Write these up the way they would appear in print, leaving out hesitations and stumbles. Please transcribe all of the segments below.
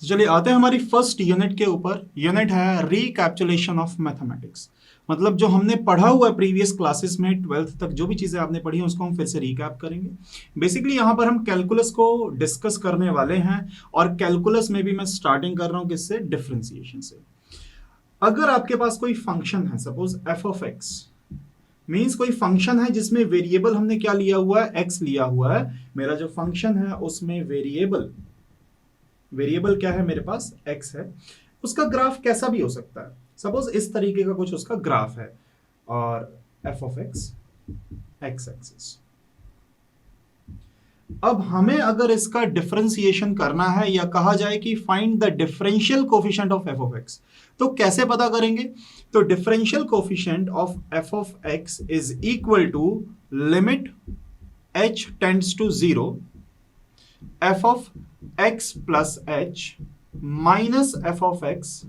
चलिए आते हैं हमारी फर्स्ट यूनिट के ऊपर। यूनिट है रिकैप्चुलेशन ऑफ मैथमेटिक्स। मतलब जो हमने पढ़ा हुआ है प्रीवियस क्लासेस में 12th तक जो भी चीजें आपने पढ़ी हैं उसको हम फिर से रिकैप करेंगे। बेसिकली यहाँ पर हम कैलकुलस को डिस्कस करने वाले हैं और कैलकुलस में भी मैं स्टार्टिंग कर रहा हूँ किससे, डिफरेंशिएशन से। अगर आपके पास कोई फंक्शन है, suppose F of x, means कोई फंक्शन है जिसमें वेरिएबल हमने क्या लिया हुआ है, एक्स लिया हुआ है। मेरा जो फंक्शन है उसमें वेरिएबल वेरिएबल क्या है, मेरे पास एक्स है। उसका ग्राफ कैसा भी हो सकता है, सपोज इस तरीके का कुछ उसका ग्राफ है और F of x x axis. अब हमें अगर इसका डिफरेंशिएशन करना है या कहा जाए कि find the differential coefficient of f of x, तो कैसे पता करेंगे? तो differential coefficient of f of x is equal to limit h tends to 0 f of x plus h minus f of x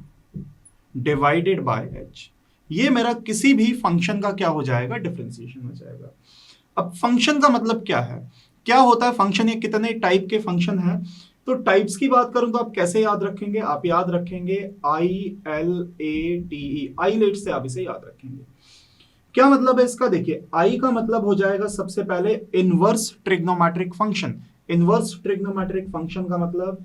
divided by h. ये मेरा किसी भी function का क्या हो जाएगा, डिफरेंशिएशन हो जाएगा। अब फंक्शन का मतलब क्या है, क्या होता है फंक्शन, ये कितने टाइप के फंक्शन है? तो टाइप्स की बात करूं तो आप कैसे याद रखेंगे, आप याद रखेंगे I L A T E, I let से आप इसे याद रखेंगे। क्या मतलब है इसका, देखिए आई का मतलब हो जाएगा सबसे पहले inverse trigonometric function. Inverse trigonometric function का मतलब,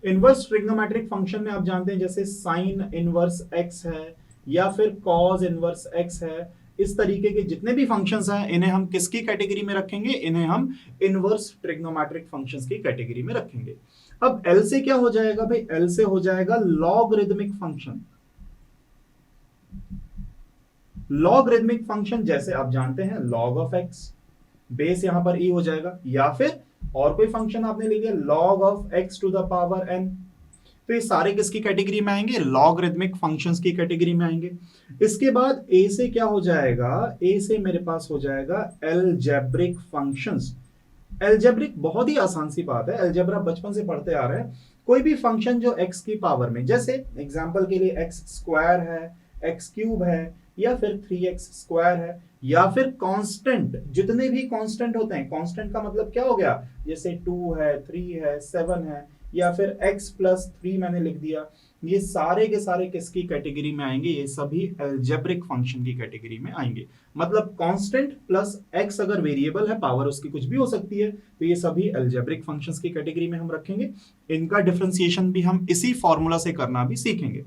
इनवर्स ट्रिग्नोमेट्रिक फंक्शन में आप जानते हैं जैसे साइन इनवर्स एक्स है या फिर कॉज इनवर्स एक्स है, इस तरीके के जितने भी फंक्शंस हैं इन्हें हम किसकी कैटेगरी में रखेंगे, इन्हें हम इनवर्स ट्रिग्नोमेट्रिक फंक्शंस की कैटेगरी में रखेंगे। अब एल से क्या हो जाएगा भाई, एल से हो जाएगा लॉगरिदमिक फंक्शन। लॉगरिदमिक फंक्शन जैसे आप जानते हैं लॉग ऑफ एक्स, बेस यहां पर ई हो जाएगा, या फिर और कोई फंक्शन आपने ले लिया log of x to the power n. तो ये सारे किसकी कैटेगरी में आएंगे, लॉगरिदमिक फंक्शंस की कैटेगरी में आएंगे। इसके बाद ए से क्या हो जाएगा, ए से मेरे पास हो जाएगा एलजेब्रिक फंक्शंस। एलजेब्रिक बहुत ही आसान सी बात है, एलजेब्रा बचपन से पढ़ते आ रहे हैं। कोई भी फंक्शन जो एक्स की पावर में, जैसे एग्जांपल के लिए एक्स स्क्वायर है, एक्स क्यूब है, या फिर 3x स्क्वायर है, या फिर कांस्टेंट, जितने भी कांस्टेंट होते हैं, कांस्टेंट का मतलब क्या हो गया, जैसे 2 है, 3 है, 7 है, या फिर x प्लस 3 मैंने लिख दिया, ये सारे के सारे किसकी कैटेगरी में आएंगे, ये सभी एल्जेब्रिक फंक्शन की कैटेगरी में आएंगे। मतलब कांस्टेंट प्लस x अगर वेरिएबल है, पावर उसकी कुछ भी हो सकती है, तो ये सभी एल्जेब्रिक फंक्शंस की कैटेगरी में हम रखेंगे। इनका डिफरेंशिएशन भी हम इसी फॉर्मूला से करना भी सीखेंगे।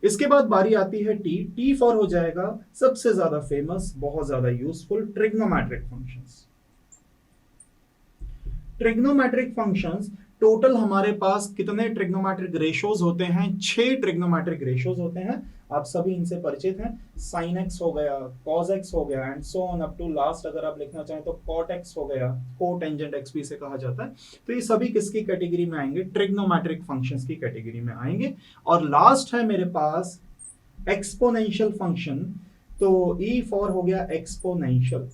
इसके बाद बारी आती है टी, टी फॉर हो जाएगा सबसे ज्यादा फेमस, बहुत ज्यादा useful, trigonometric functions. Trigonometric functions, total हमारे पास कितने ट्रिग्नोमेट्रिक रेशियोज होते हैं, 6 ट्रिग्नोमेट्रिक रेशियोज होते हैं। आप सभी इनसे परिचित हैं, साइन एक्स हो गया, कॉस एक्स हो गया, and so on up to last अगर आप लिखना चाहें तो कॉट एक्स हो गया, कोटेंजेंट एक्स भी इसे कहा जाता है। तो ये सभी किसकी कैटेगरी में आएंगे, ट्रिग्नोमेट्रिक फंक्शंस की कैटेगरी में आएंगे। और लास्ट है मेरे पास एक्सपोनेंशियल फंक्शन, तो ई फॉर हो गया एक्सपोनेंशियल।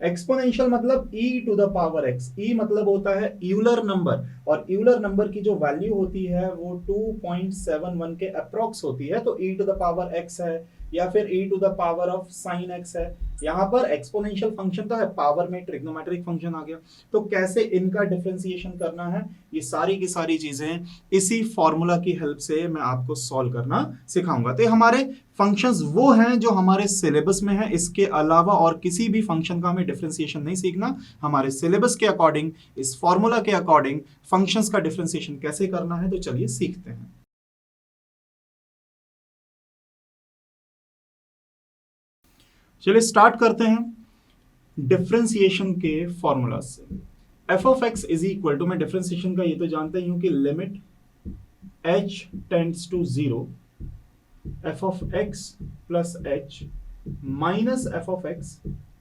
एक्सपोनेंशियल मतलब e to the power x, e मतलब होता है यूलर नंबर, और यूलर नंबर की जो वैल्यू होती है वो 2.71 के अप्रोक्स होती है, तो e to the power x है या फिर e to the power of sine x है। यहाँ पर एक्सपोनेंशियल फंक्शन तो है, पावर में ट्रिग्नोमेट्रिक फंक्शन आ गया। तो कैसे इनका डिफरेंशिएशन करना है, ये सारी की सारी चीजें इसी फॉर्मूला की हेल्प से मैं आपको सॉल्व करना सिखाऊंगा। तो हमारे फंक्शंस वो हैं जो हमारे सिलेबस में है, इसके अलावा और किसी भी फंक्शन का हमें डिफरेंशिएशन नहीं सीखना। हमारे सिलेबस के अकॉर्डिंग, इस फॉर्मूला के अकॉर्डिंग फंक्शंस का डिफरेंशिएशन कैसे करना है, तो चलिए सीखते हैं। चलिए स्टार्ट करते हैं डिफरेंशिएशन के फॉर्मूला से। F of x is equal to, मैं डिफरेंशिएशन का ये तो जानते ही हूं कि limit h tends to 0 f of x plus h minus f of x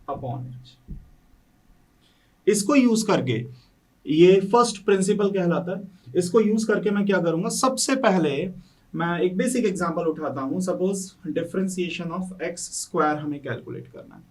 upon h. इसको यूज करके, ये फर्स्ट प्रिंसिपल कहलाता है, इसको यूज करके मैं क्या करूंगा, सबसे पहले मैं एक बेसिक एग्जांपल उठाता हूं। Suppose differentiation of x square हमें कैलकुलेट करना है।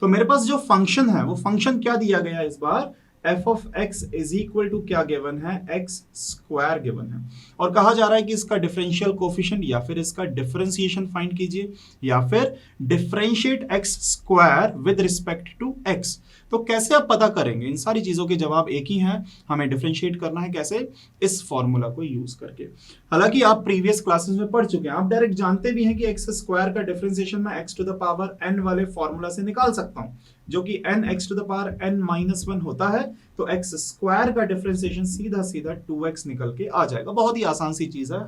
तो मेरे पास जो फंक्शन है वो फंक्शन क्या दिया गया है इस बार, f of x is equal to क्या गिवन है, एक्स स्क्वायर गिवन है, और कहा जा रहा है कि इसका डिफरेंशियल कोफिशिएंट या फिर इसका डिफरेंशिएशन फाइंड कीजिए या फिर differentiate x square with respect to x. तो कैसे आप पता करेंगे, इन सारी चीजों के जवाब एक ही हैं, हमें डिफरेंशिएट करना है कैसे, इस फॉर्मूला को यूज करके। हालांकि आप प्रीवियस क्लासेस में पढ़ चुके हैं, आप डायरेक्ट जानते भी हैं कि एक्स स्क्वायर का डिफरेंशिएशन मैं x to the power n वाले फॉर्मूला से निकाल सकता हूं, जो कि n x to the power n minus 1 होता है, तो एक्स स्क्वायर का डिफरेंशिएशन सीधा सीधा 2x निकल के आ जाएगा। बहुत ही आसान सी चीज है,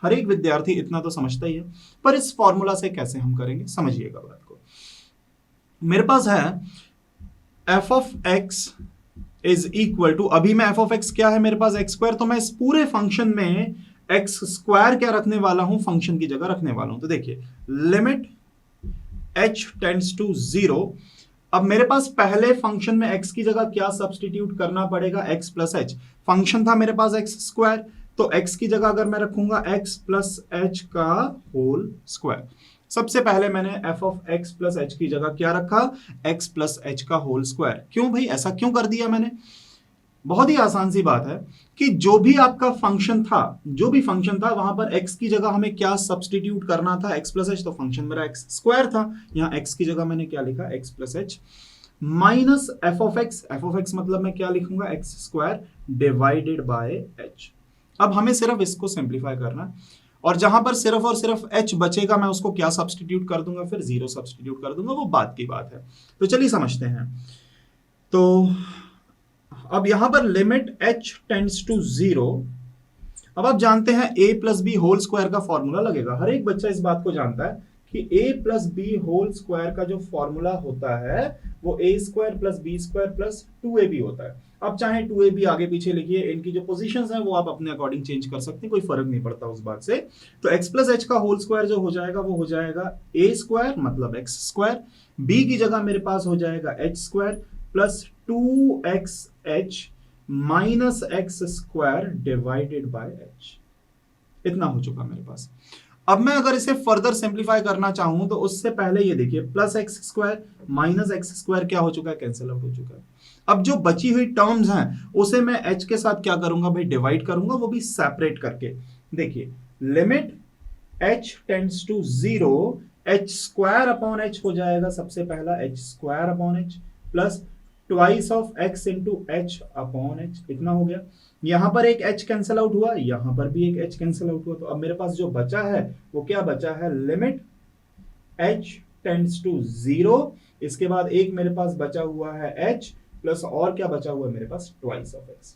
हर एक विद्यार्थी इतना तो समझता ही है, पर इस फॉर्मूला से कैसे हम करेंगे, समझिएगा बात को। मेरे पास है f of x is equal to, अभी मैं f ऑफ x क्या है मेरे पास x स्क्वायर, तो मैं इस पूरे फंक्शन में x स्क्वायर क्या रखने वाला हूं, फंक्शन की जगह रखने वाला हूं। तो देखिए लिमिट h टेंड्स टू 0, अब मेरे पास पहले फंक्शन में x की जगह क्या सब्सटीट्यूट करना पड़ेगा, x प्लस एच, फंक्शन था मेरे पास x स्क्वायर, तो x की जगह अगर मैं रखूंगा x प्लस एच का होल स्क्वायर। सबसे पहले मैंने f of x plus h की जगह क्या रखा, x प्लस एच का होल स्क्वायर। क्यों भाई, ऐसा क्यों कर दिया मैंने, बहुत ही आसान सी बात है कि जो भी आपका फंक्शन था, जो भी फंक्शन था वहां पर x की जगह हमें क्या सब्सटीट्यूट करना था, x प्लस एच, तो फंक्शन मेरा x स्क्वायर था, यहां x की जगह मैंने क्या लिखा, x plus h minus f of x मतलब मैं क्या लिखूंगा, x square divided by h। अब हमें सिर्फ इसको सिंप्लीफाई करना है, और जहां पर सिर्फ और सिर्फ h बचेगा मैं उसको क्या सब्सटीट्यूट कर दूंगा, फिर 0 सब्सटीट्यूट कर दूंगा, वो बात की बात है। तो चलिए समझते हैं। तो अब यहां पर लिमिट h टेंड्स टू 0, अब आप जानते हैं a plus b whole square का फॉर्मूला लगेगा, हर एक बच्चा इस बात को जानता है कि a plus b whole square का जो फॉर्मूला होता है वो a square plus b square plus 2ab होता है। अब चाहे 2ab आगे पीछे लिखिए, इनकी जो पोजीशंस हैं वो आप अपने अकॉर्डिंग चेंज कर सकते हैं, कोई फर्क नहीं पड़ता उस बात से। तो x प्लस एच का होल स्क्वायर जो हो जाएगा वो हो जाएगा a स्क्वायर मतलब x स्क्वायर, b की जगह मेरे पास हो जाएगा h square plus 2xh minus x square divided by h। इतना हो चुका मेरे पास। अब मैं अगर इसे फर्दर सिंप्लीफाई करना चाहूं तो उससे पहले ये देखिए, plus x square minus x square क्या हो चुका है, कैंसिल आउट हो चुका है। अब जो बची हुई टर्म्स हैं उसे मैं h के साथ क्या करूंगा भाई, डिवाइड करूंगा, वो भी सेपरेट करके। देखिए limit h tends to 0, h square upon h हो जाएगा सबसे पहला, h square upon h plus twice of x into h upon h, इतना हो गया। यहां पर एक h कैंसिल आउट हुआ, यहां पर भी एक h कैंसिल आउट हुआ, तो अब मेरे पास जो बचा है वो क्या बचा है, लिमिट h टेंड्स टू 0, इसके बाद एक मेरे पास बचा हुआ है h प्लस और क्या बचा हुआ है मेरे पास, ट्वाइस ऑफ x।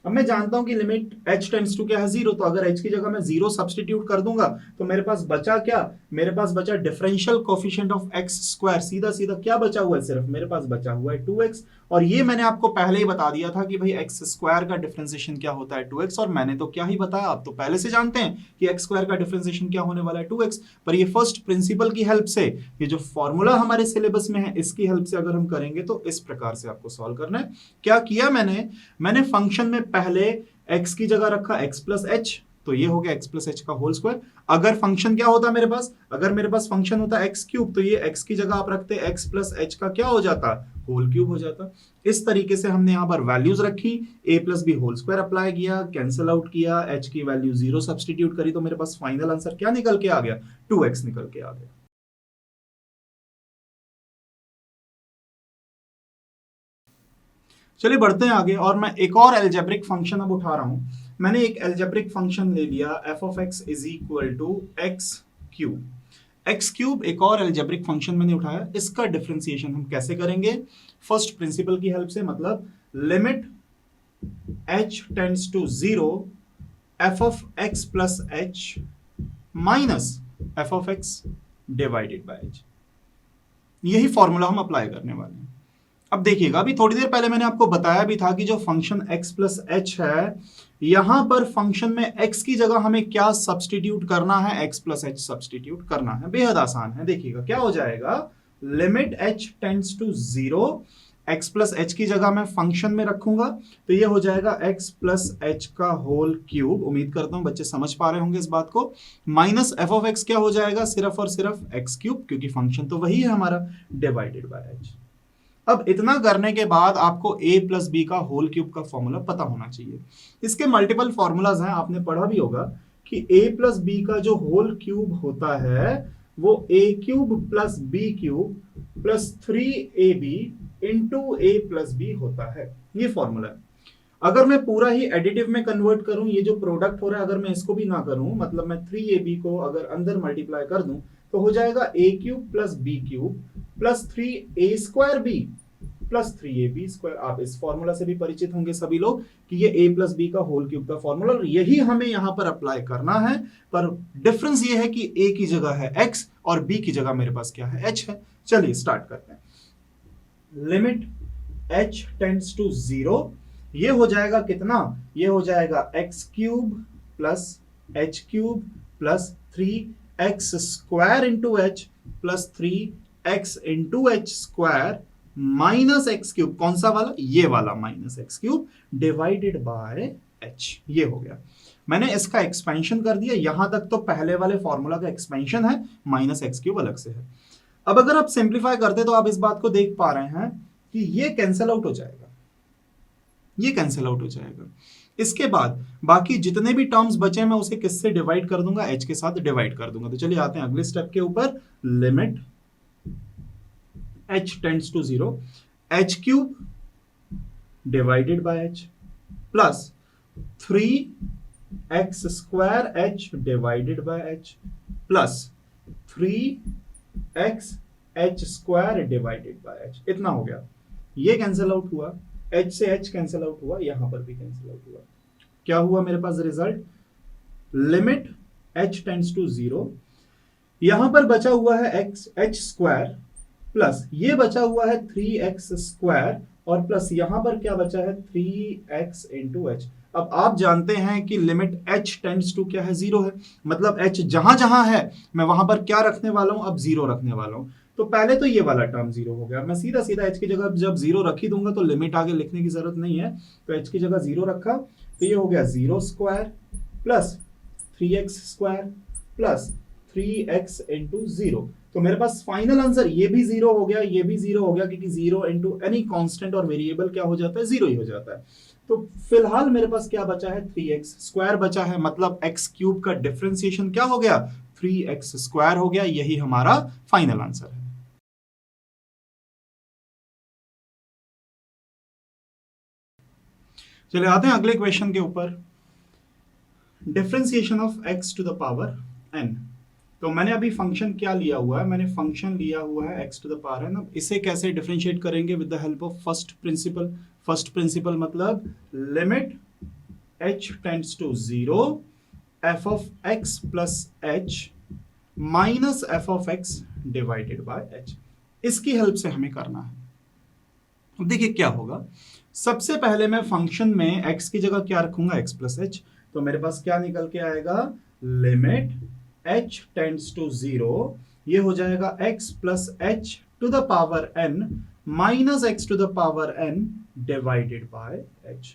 अब मैं जानता हूं कि लिमिट h टेंड्स टू क्या है, 0, तो अगर h की जगह मैं 0 सब्सटीट्यूट कर दूंगा तो मेरे पास बचा क्या, मेरे पास बचा differential coefficient of x square, सीधा सीधा क्या बचा हुआ है, सिर्फ मेरे पास बचा हुआ है 2x। और ये मैंने आपको पहले ही बता दिया था कि भाई x स्क्वायर का डिफरेंशिएशन क्या होता है 2x, और मैंने तो क्या ही बताया, आप तो पहले से जानते हैं कि x स्क्वायर का डिफरेंशिएशन क्या होने वाला है 2x। पर ये फर्स्ट प्रिंसिपल की हेल्प से, ये जो फॉर्मूला हमारे सिलेबस में है इसकी हेल्प से अगर हम करेंगे तो इस प्रकार से आपको सॉल्व करना है। क्या किया मैंने फंक्शन में पहले x की जगह रखा x प्लस एच, तो ये हो गया x प्लस एच का होल स्क्वायर। अगर फंक्शन क्या होता मेरे पास, अगर मेरे पास फंक्शन होता x क्यूब, तो ये x की जगह आप रखते x प्लस एच का क्या हो जाता, होल क्यूब हो जाता। इस तरीके से हमने यहाँ पर वैल्यूज रखी, a plus b whole square apply किया, कैंसिल आउट किया, h की वैल्यू 0 सब्सटीट्यूट करी, तो मेरे पास फाइनल आंसर क्या निकल के आ गया, 2x निकल के आ गया। चलिए बढ़ते हैं आगे, और मैं एक और एल्जेब्रिक फंक्शन अब उठा रहा हूं। मैंने एक एल्जेब्रिक फंक्शन ले लिया, f of x is equal to x cube. X cube एक और एल्जेब्रिक फंक्शन मैंने उठाया, इसका डिफरेंशिएशन हम कैसे करेंगे, फर्स्ट प्रिंसिपल की हेल्प से, मतलब limit h tends to 0, f of x plus h minus f of x divided by h। यही फॉर्मूला हम अप्लाई करने वाले हैं। अब देखिएगा, अभी थोड़ी देर पहले मैंने आपको बताया भी था कि जो फंक्शन x प्लस एच है, यहां पर फंक्शन में x की जगह हमें क्या सब्सटीट्यूट करना है, x प्लस एच सब्सटीट्यूट करना है। बेहद आसान है, देखिएगा क्या हो जाएगा, limit h tends to 0, x plus h की जगह मैं फंक्शन में रखूंगा, तो ये हो जाएगा x प्लस एच का होल क्यूब, उम्मीद करता हूं बच्चे समझ पा रहे होंगे इस बात को, माइनस f ऑफ x क्या हो जाएगा, सिर्फ और सिर्फ x क्यूब, क्योंकि फंक्शन तो वही है हमारा, डिवाइडेड बाय h। अब इतना करने के बाद आपको a प्लस बी का होल क्यूब का फॉर्मूला पता होना चाहिए। इसके मल्टीपल फॉर्मूलाज हैं, आपने पढ़ा भी होगा कि a प्लस बी का जो होल क्यूब होता है वो a cube plus b cube plus 3ab into a plus b होता है। ये फॉर्मूला है। अगर मैं पूरा ही एडिटिव में कन्वर्ट करूं, ये जो प्रोडक्ट हो रहा है अगर मैं इसको भी ना करूं, मतलब मैं 3ab को अगर अंदर मल्टीप्लाई कर दूं तो हो जाएगा a cube plus b cube plus 3a square b plus 3ab square. आप इस फॉर्मूला से भी परिचित होंगे सभी लोग कि ये a प्लस बी का होल क्यूब का फॉर्मूला, और यही हमें यहां पर अप्लाई करना है। पर डिफरेंस ये है कि a की जगह है x और b की जगह मेरे पास क्या है, h है। चलिए स्टार्ट करते हैं। लिमिट h टेंड्स टू 0, ये हो जाएगा कितना, ये हो जाएगा x cube plus h cube plus 3x square into h plus 3x into h square minus x cube, कौन सा वाला, ये वाला minus x cube divided by h। ये हो गया, मैंने इसका एक्सपेंशन कर दिया। यहां तक तो पहले वाले फॉर्मूला का एक्सपेंशन है, माइनस x क्यूब अलग से है। अब अगर आप सिंप्लीफाई करते तो आप इस बात को देख पा रहे हैं कि ये कैंसिल आउट हो जाएगा, ये कैंसिल आउट हो जाएगा। इसके बाद बाकी जितने भी टर्म्स बचे मैं उसे किससे डिवाइड कर दूंगा, h के साथ डिवाइड कर दूंगा। तो चलिए आते हैं अगले स्टेप के ऊपर। Limit h tends to 0, h cube divided by h plus 3x square h divided by h plus 3x h square divided by h। इतना हो गया, ये कैंसिल आउट हुआ, h से h कैंसिल आउट हुआ, यहां पर भी कैंसिल आउट हुआ। क्या हुआ मेरे पास result, limit h tends to 0, यहां पर बचा हुआ है h स्क्वायर प्लस ये बचा हुआ है 3x स्क्वायर और प्लस यहां पर क्या बचा है 3x इंटू h। अब आप जानते हैं कि लिमिट h टेंड्स टू क्या है, 0 है, मतलब h जहां जहां है मैं वहां पर क्या रखने वाला हूं, अब 0 रखने वाला हूं। तो पहले तो ये वाला टर्म 0 हो गया, मैं सीधा सीधा h की जगह जब 0 रखी दूंगा तो लिमिट आगे लिखने की जरूरत नहीं है, तो h की जगह 0 रखा तो ये हो गया 0 square plus 3x square plus 3x into 0। तो मेरे पास फाइनल आंसर ये भी 0 हो गया, ये भी 0 हो गया, क्योंकि 0 इंटू एनी कांस्टेंट और वेरिएबल क्या हो जाता है, 0 ही हो जाता है। तो फिलहाल मेरे पास क्या बचा है, 3x स्क्वायर बचा है, मतलब x क्यूब का डिफरेंशिएशन क्या हो गया, 3x स्क्वायर हो गया। यही हमारा फाइनल आंसर है। चलिए आते हैं अगले क्वेश्चन के ऊपर। Differentiation of x to the power n। तो मैंने अभी फंक्शन क्या लिया हुआ है, मैंने फंक्शन लिया हुआ है x to the power n। अब इसे कैसे डिफरेंशिएट करेंगे, with the help of first principle. First principle मतलब limit h tends to 0 f of x plus h minus f of x divided by h। इसकी help से हमें करना है। अब देखिए क्या होगा, सबसे पहले मैं फंक्शन में x की जगह क्या रखूंगा, x प्लस h। तो मेरे पास क्या निकल के आएगा, लिमिट h टेंड्स टू 0, ये हो जाएगा x plus h to the power n minus x to the power n divided by h।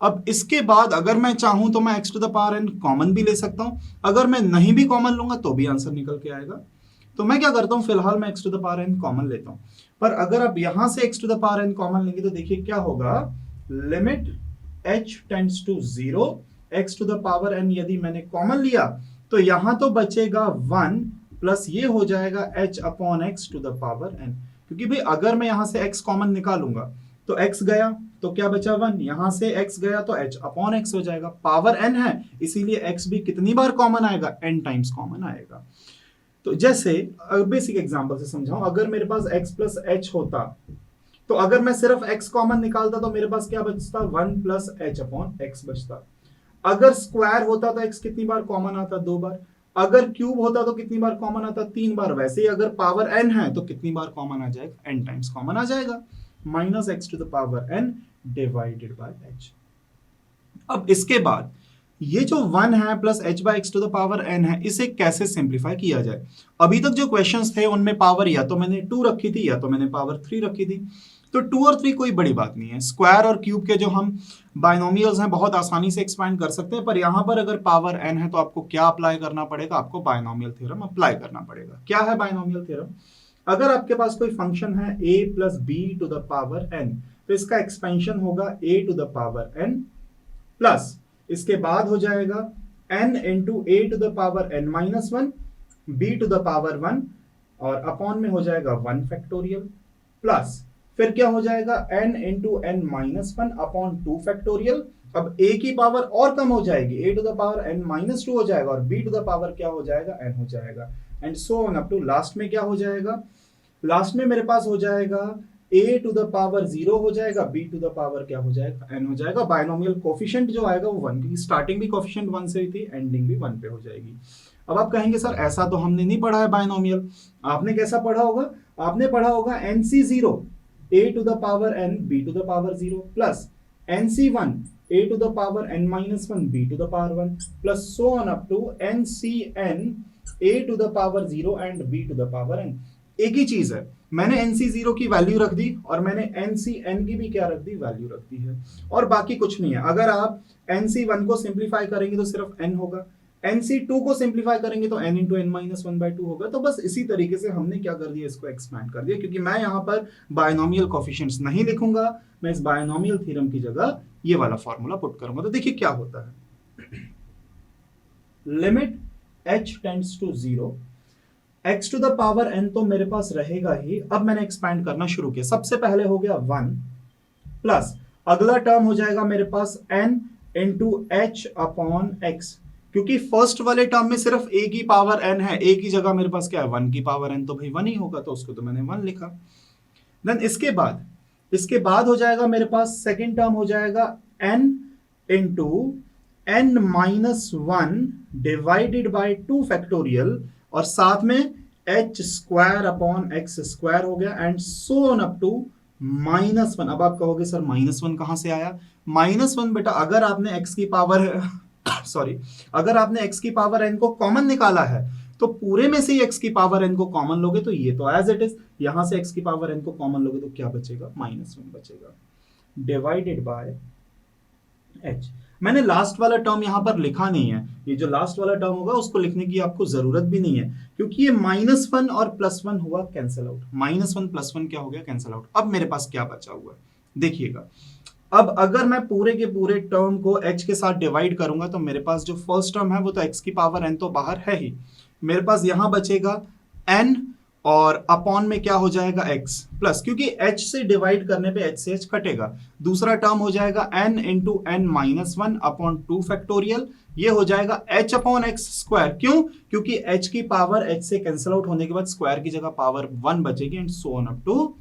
अब इसके बाद अगर मैं चाहूं तो मैं x to the power n common भी ले सकता हूं, अगर मैं नहीं भी कॉमन लूंगा तो भी आंसर निकल के आएगा। तो मैं क्या करता हूं, फिलहाल मैं x to the power n common लेता हूं। पर अगर आप यहां से x to the power n common लेंगे तो देखिए क्या होगा, limit h tends to 0, x to the power n यदि मैंने कॉमन लिया तो यहां तो बचेगा 1 प्लस ये हो जाएगा h upon x to the power n। क्योंकि भाई अगर मैं यहां से x कॉमन निकालूंगा तो x गया तो क्या बचा 1, यहां से x गया तो h अपॉन x हो जाएगा। पावर n है इसीलिए x भी कितनी बार कॉमन आएगा, n टाइम्स कॉमन आएगा। तो जैसे बेसिक एग्जांपल से समझाऊं, अगर मेरे पास x प्लस h होता तो अगर मैं सिर्फ x कॉमन निकालता तो मेरे पास क्या बचता, 1 प्लस h अपॉन x बचता। अगर स्क्वायर होता तो x कितनी बार कॉमन आता, 2 बार। अगर क्यूब होता तो कितनी बार कॉमन आता, 3 बार। वैसे ही अगर पावर n है तो कितनी बार कॉमन आ जाएगा, n टाइम्स कॉमन आ जाएगा, minus x to the power n divided by h। अब इसके बाद ये जो 1 है plus h by x to the power n है, इसे कैसे सिंप्लीफाई किया जाए। अभी तक जो क्वेश्चंस थे उनमें पावर या तो मैंने 2 रखी थी या तो मैंने पावर 3 रखी थी। तो 2 और 3 कोई बड़ी बात नहीं है, स्क्वायर और क्यूब के जो हम बाइनोमियल्स हैं बहुत आसानी से एक्सपैंड कर सकते हैं। पर यहां पर अगर पावर n है तो आपको क्या अप्लाई करना पड़ेगा, आपको बाइनोमियल थ्योरम अप्लाई करना पड़ेगा। क्या है बाइनोमियल थ्योरम, अगर आपके पास कोई फंक्शन है a plus b to the power n, तो इसका एक्सपेंशन होगा a to the power n plus इसके बाद हो जाएगा n into a to the power n minus one, b to the power 1 और अपॉन में हो जाएगा 1 फैक्टोरियल प्लस फिर क्या हो जाएगा n into n minus one upon 2 factorial. अब a की पावर और कम हो जाएगी, a to the power n minus 2 हो जाएगा और b टू द पावर क्या हो जाएगा n हो जाएगा and so on up to last में क्या हो जाएगा, लास्ट में मेरे पास हो जाएगा a टू द पावर 0 हो जाएगा, b टू द पावर क्या हो जाएगा n हो जाएगा। बायनोमियल कोफिशिएंट जो आएगा वो 1, क्योंकि स्टार्टिंग भी कोफिशिएंट 1 से ही थी, एंडिंग भी 1 पे हो जाएगी। अब आप कहेंगे सर ऐसा तो हमने नहीं पढ़ा है बायनोमियल, आपने कैसा पढ़ा होगा, आपने पढ़ा होगा nc0 a to the power n b to the power 0 plus nc1 a to the power n minus 1 b to the power 1 plus so on up to ncn a to the power 0 and b to the power n। एक ही चीज है, मैंने nc0 की value रख दी और मैंने ncn की भी क्या रख दी, वैल्यू रख दी है, और बाकी कुछ नहीं है। अगर आप nc1 को सिंप्लीफाई करेंगे तो सिर्फ n होगा, nc2 को सिंप्लीफाई करेंगे तो n इंटू एन माइनस 1/2 होगा। तो बस इसी तरीके से हमने क्या कर दिया, इसको एक्सपैंड कर दिया, क्योंकि मैं यहाँ पर बायनोमियल कोफिशिएंट्स नहीं लिखूंगा, मैं इस बायनोमियल थ्योरम की जगह ये वाला फॉर्मूला पुट करूंगा। तो देखिए क्या होता है, limit h tends to 0 x to the power n तो मेरे पास रहेगा ही। अब मैंने एक्सपैंड करना शुरू किया, सबसे पहले हो गया 1 प्लस अगला टर्म हो जाएगा मेरे पास n into h upon x, क्योंकि फर्स्ट वाले टर्म में सिर्फ a की पावर n है, a की जगह मेरे पास क्या है 1 की पावर n, तो भाई 1 ही होगा, तो उसको तो मैंने 1 लिखा। देन इसके बाद हो जाएगा मेरे पास सेकेंड टर्म हो जाएगा n into n minus 1 divided by 2 factorial और साथ में h square upon x square हो गया and so on up to -1। अब आप कहोगे सर -1 कहां से आया, -1 बेटा अगर आपने x की पावर सॉरी अगर आपने x की पावर n को कॉमन निकाला है तो पूरे में से ही x की पावर n को कॉमन लोगे तो ये तो एज इट इज, यहां से x की पावर n को कॉमन लोगे तो क्या बचेगा, -1 बचेगा डिवाइडेड बाय h। मैंने लास्ट वाला टर्म यहां पर लिखा नहीं है, ये जो लास्ट वाला टर्म होगा उसको लिखने की आपको जरूरत भी नहीं है, क्योंकि ये -1 और +1 हुआ कैंसिल आउट, -1 +1 क्या हो गया, कैंसिल आउट। अब मेरे पास क्या बचा हुआ है देखिएगा, अब अगर मैं पूरे के पूरे टर्म को h के साथ डिवाइड करूंगा तो मेरे पास जो फर्स्ट टर्म है वो तो x की पावर n तो बाहर है ही, मेरे पास यहां बचेगा n और अपॉन में क्या हो जाएगा x प्लस, क्योंकि h से डिवाइड करने पे h से h कटेगा, दूसरा टर्म हो जाएगा n into n minus 1 upon 2 factorial, ये हो जाएगा h अपॉन x स्क्वायर। क्यों, क्योंकि h की पावर h से कैंसिल आउट होने के बाद स्क्वायर की जगह पावर 1 बचेगी and so on up to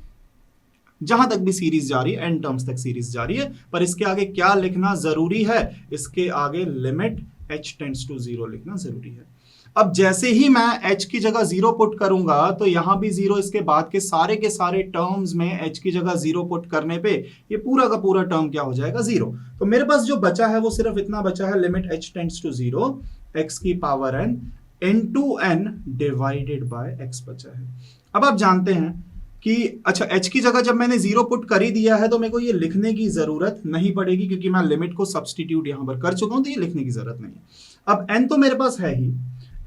जहां तक भी सीरीज जारी है, एन टर्म्स तक सीरीज जारी है। पर इसके आगे क्या लिखना जरूरी है, इसके आगे लिमिट h टेंड्स टू 0 लिखना जरूरी है। अब जैसे ही मैं h की जगह 0 पुट करूंगा तो यहां भी 0, इसके बाद के सारे टर्म्स में h की जगह 0 पुट करने पे ये पूरा का पूरा टर्म क्या हो जाएगा 0। तो मेरे पास जो बचा है वो सिर्फ इतना बचा है, limit h tends to 0 x की power n into n divided by x बचा है। अब आप जानते हैं कि अच्छा h की जगह जब मैंने 0 पुट कर ही दिया है तो मेरे को ये लिखने की जरूरत नहीं पड़ेगी, क्योंकि मैं लिमिट को सब्स्टिट्यूट यहां पर कर चुका हूं, तो ये लिखने की जरूरत नहीं है। अब n तो मेरे पास है ही,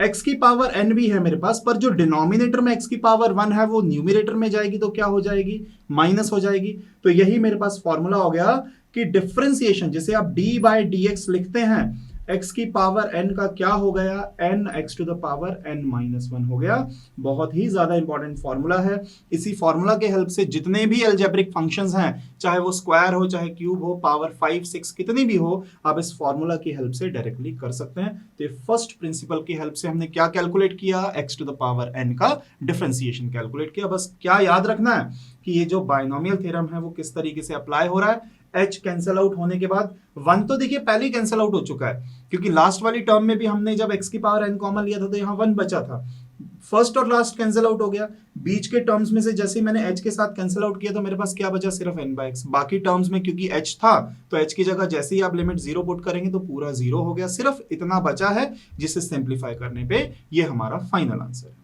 x की पावर n भी है मेरे पास, पर जो डिनोमिनेटर में x की पावर 1 है वो न्यूमरेटर में जाएगी तो क्या हो जाएगी, माइनस हो जाएगी। तो यही मेरे पास फॉर्मूला हो गया कि डिफरेंशिएशन, जिसे आप d बाई dx लिखते हैं, x की पावर n का क्या हो गया, n x to the power n minus 1 हो गया। बहुत ही ज्यादा इंपॉर्टेंट फॉर्मूला है। इसी फॉर्मूला के हेल्प से जितने भी अलजेब्रिक फंक्शंस हैं, चाहे वो स्क्वायर हो, चाहे क्यूब हो, पावर 5 6 कितनी भी हो, आप इस फॉर्मूला की हेल्प से डायरेक्टली कर सकते हैं। तो फर्स्ट प्रिंसिपल की हेल्प से हमने क्या कैलकुलेट किया, x to the power n का डिफरेंशिएशन कैलकुलेट किया। बस क्या याद रखना है कि ये जो बायनोमियल थ्योरम है वो किस तरीके से अप्लाई हो रहा है। h कैंसिल आउट होने के बाद 1 तो देखिए पहले ही कैंसिल आउट हो चुका है, क्योंकि लास्ट वाली टर्म में भी हमने जब x की पावर n कॉमन लिया था तो यहाँ 1 बचा था। फर्स्ट और लास्ट कैंसिल आउट हो गया, बीच के टर्म्स में से जैसे ही मैंने h के साथ कैंसिल आउट किया तो मेरे पास क्या बचा, सिर्फ n बाई x। बाकी टर्म्स में क्योंकि h था तो h की जगह जैसे ही आप लिमिट 0 पुट करेंगे तो पूरा 0 हो गया, सिर्फ इतना बचा है जिसे सिंप्लीफाई करने पे ये हमारा फाइनल आंसर है।